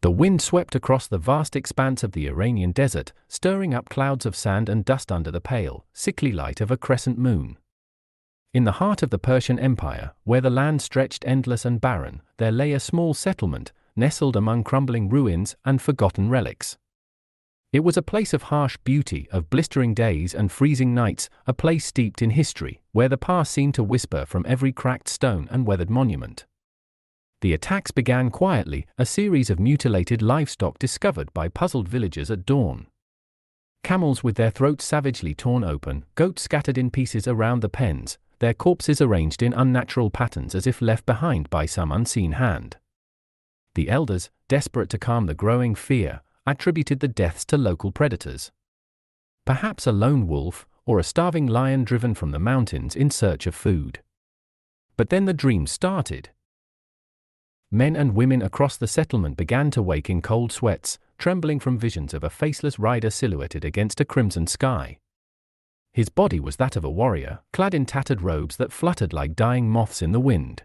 The wind swept across the vast expanse of the Iranian desert, stirring up clouds of sand and dust under the pale, sickly light of a crescent moon. In the heart of the Persian Empire, where the land stretched endless and barren, there lay a small settlement, nestled among crumbling ruins and forgotten relics. It was a place of harsh beauty, of blistering days and freezing nights, a place steeped in history, where the past seemed to whisper from every cracked stone and weathered monument. The attacks began quietly, a series of mutilated livestock discovered by puzzled villagers at dawn. Camels with their throats savagely torn open, goats scattered in pieces around the pens, their corpses arranged in unnatural patterns as if left behind by some unseen hand. The elders, desperate to calm the growing fear, attributed the deaths to local predators. Perhaps a lone wolf, or a starving lion driven from the mountains in search of food. But then the dreams started. Men and women across the settlement began to wake in cold sweats, trembling from visions of a faceless rider silhouetted against a crimson sky. His body was that of a warrior, clad in tattered robes that fluttered like dying moths in the wind.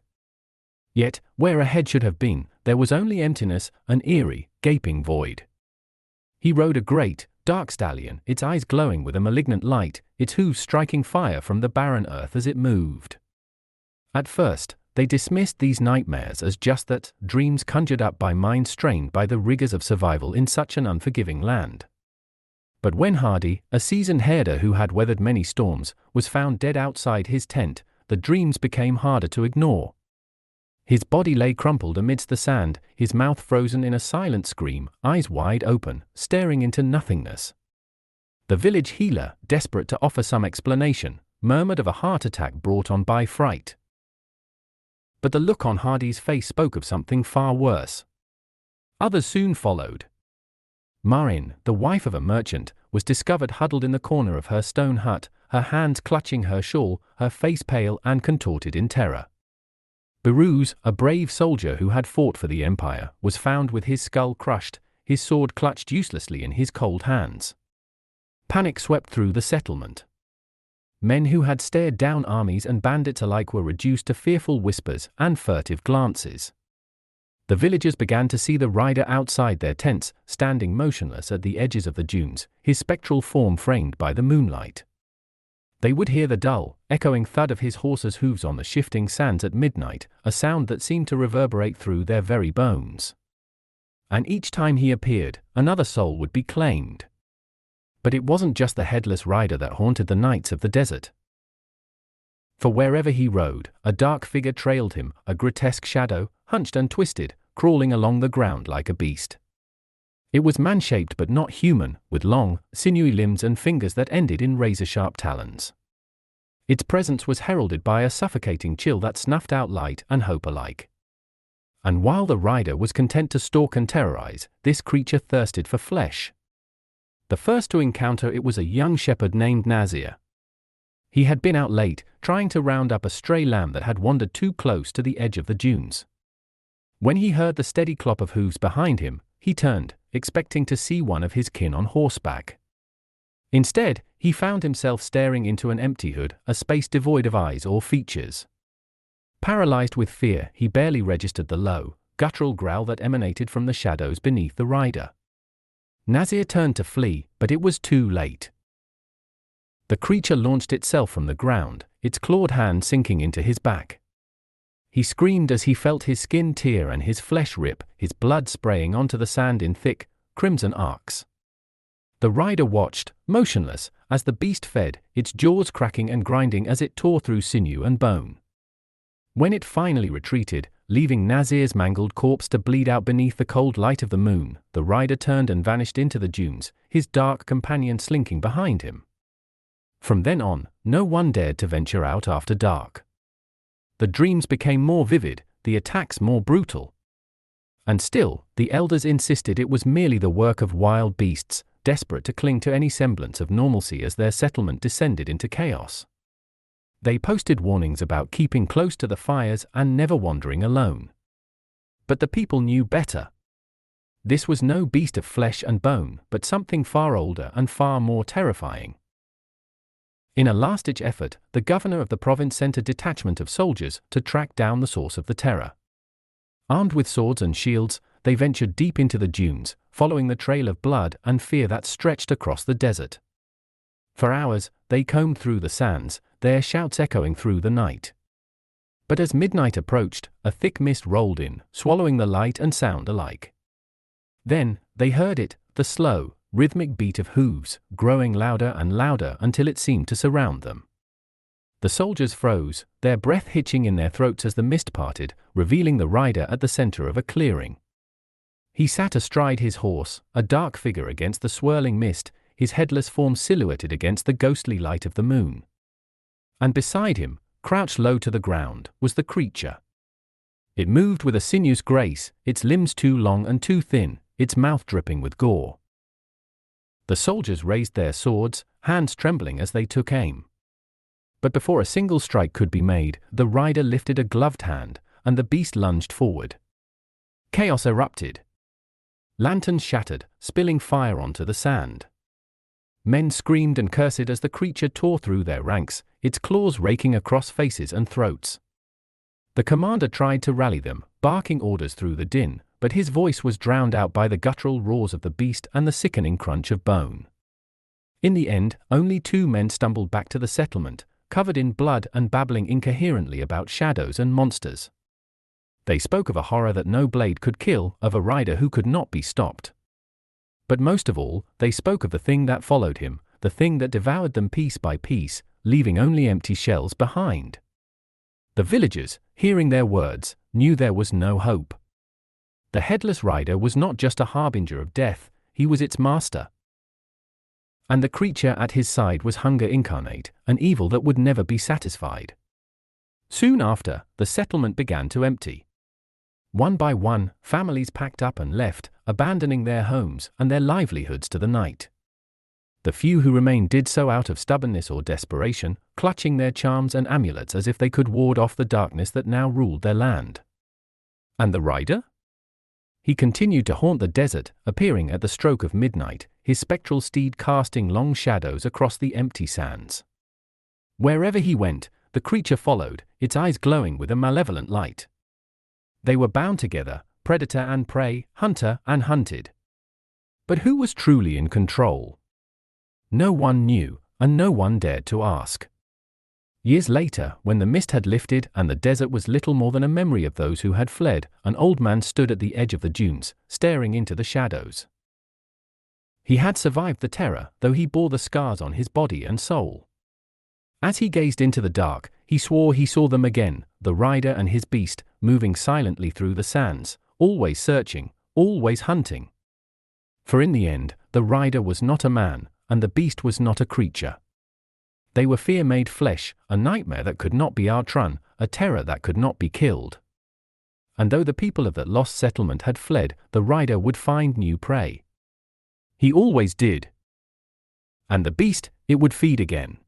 Yet, where a head should have been, there was only emptiness, an eerie, gaping void. He rode a great, dark stallion, its eyes glowing with a malignant light, its hooves striking fire from the barren earth as it moved. At first, they dismissed these nightmares as just that, dreams conjured up by minds strained by the rigors of survival in such an unforgiving land. But when Hardy, a seasoned herder who had weathered many storms, was found dead outside his tent, the dreams became harder to ignore. His body lay crumpled amidst the sand, his mouth frozen in a silent scream, eyes wide open, staring into nothingness. The village healer, desperate to offer some explanation, murmured of a heart attack brought on by fright. But the look on Hardy's face spoke of something far worse. Others soon followed. Marin, the wife of a merchant, was discovered huddled in the corner of her stone hut, her hands clutching her shawl, her face pale and contorted in terror. Biruz, a brave soldier who had fought for the empire, was found with his skull crushed, his sword clutched uselessly in his cold hands. Panic swept through the settlement. Men who had stared down armies and bandits alike were reduced to fearful whispers and furtive glances. The villagers began to see the rider outside their tents, standing motionless at the edges of the dunes, his spectral form framed by the moonlight. They would hear the dull, echoing thud of his horse's hooves on the shifting sands at midnight, a sound that seemed to reverberate through their very bones. And each time he appeared, another soul would be claimed. But it wasn't just the headless rider that haunted the nights of the desert. For wherever he rode, a dark figure trailed him, a grotesque shadow, hunched and twisted, crawling along the ground like a beast. It was man-shaped but not human, with long, sinewy limbs and fingers that ended in razor-sharp talons. Its presence was heralded by a suffocating chill that snuffed out light and hope alike. And while the rider was content to stalk and terrorize, this creature thirsted for flesh. The first to encounter it was a young shepherd named Nazir. He had been out late, trying to round up a stray lamb that had wandered too close to the edge of the dunes. When he heard the steady clop of hooves behind him, he turned, expecting to see one of his kin on horseback. Instead, he found himself staring into an empty hood, a space devoid of eyes or features. Paralyzed with fear, he barely registered the low, guttural growl that emanated from the shadows beneath the rider. Nazir turned to flee, but it was too late. The creature launched itself from the ground, its clawed hand sinking into his back. He screamed as he felt his skin tear and his flesh rip, his blood spraying onto the sand in thick, crimson arcs. The rider watched, motionless, as the beast fed, its jaws cracking and grinding as it tore through sinew and bone. When it finally retreated, leaving Nazir's mangled corpse to bleed out beneath the cold light of the moon, the rider turned and vanished into the dunes, his dark companion slinking behind him. From then on, no one dared to venture out after dark. The dreams became more vivid, the attacks more brutal. And still, the elders insisted it was merely the work of wild beasts, desperate to cling to any semblance of normalcy as their settlement descended into chaos. They posted warnings about keeping close to the fires and never wandering alone. But the people knew better. This was no beast of flesh and bone, but something far older and far more terrifying. In a last-ditch effort, the governor of the province sent a detachment of soldiers to track down the source of the terror. Armed with swords and shields, they ventured deep into the dunes, following the trail of blood and fear that stretched across the desert. For hours, they combed through the sands, their shouts echoing through the night. But as midnight approached, a thick mist rolled in, swallowing the light and sound alike. Then, they heard it, the slow, rhythmic beat of hooves, growing louder and louder until it seemed to surround them. The soldiers froze, their breath hitching in their throats as the mist parted, revealing the rider at the center of a clearing. He sat astride his horse, a dark figure against the swirling mist, his headless form silhouetted against the ghostly light of the moon. And beside him, crouched low to the ground, was the creature. It moved with a sinuous grace, its limbs too long and too thin, its mouth dripping with gore. The soldiers raised their swords, hands trembling as they took aim. But before a single strike could be made, the rider lifted a gloved hand, and the beast lunged forward. Chaos erupted. Lanterns shattered, spilling fire onto the sand. Men screamed and cursed as the creature tore through their ranks, its claws raking across faces and throats. The commander tried to rally them, barking orders through the din, but his voice was drowned out by the guttural roars of the beast and the sickening crunch of bone. In the end, only 2 men stumbled back to the settlement, covered in blood and babbling incoherently about shadows and monsters. They spoke of a horror that no blade could kill, of a rider who could not be stopped. But most of all, they spoke of the thing that followed him, the thing that devoured them piece by piece, leaving only empty shells behind. The villagers, hearing their words, knew there was no hope. The headless rider was not just a harbinger of death, he was its master. And the creature at his side was hunger incarnate, an evil that would never be satisfied. Soon after, the settlement began to empty. One by one, families packed up and left, abandoning their homes and their livelihoods to the night. The few who remained did so out of stubbornness or desperation, clutching their charms and amulets as if they could ward off the darkness that now ruled their land. And the rider? He continued to haunt the desert, appearing at the stroke of midnight, his spectral steed casting long shadows across the empty sands. Wherever he went, the creature followed, its eyes glowing with a malevolent light. They were bound together, predator and prey, hunter and hunted. But who was truly in control? No one knew, and no one dared to ask. Years later, when the mist had lifted and the desert was little more than a memory of those who had fled, an old man stood at the edge of the dunes, staring into the shadows. He had survived the terror, though he bore the scars on his body and soul. As he gazed into the dark, he swore he saw them again, the rider and his beast, moving silently through the sands, always searching, always hunting. For in the end, the rider was not a man, and the beast was not a creature. They were fear made flesh, a nightmare that could not be outrun, a terror that could not be killed. And though the people of that lost settlement had fled, the rider would find new prey. He always did. And the beast, it would feed again.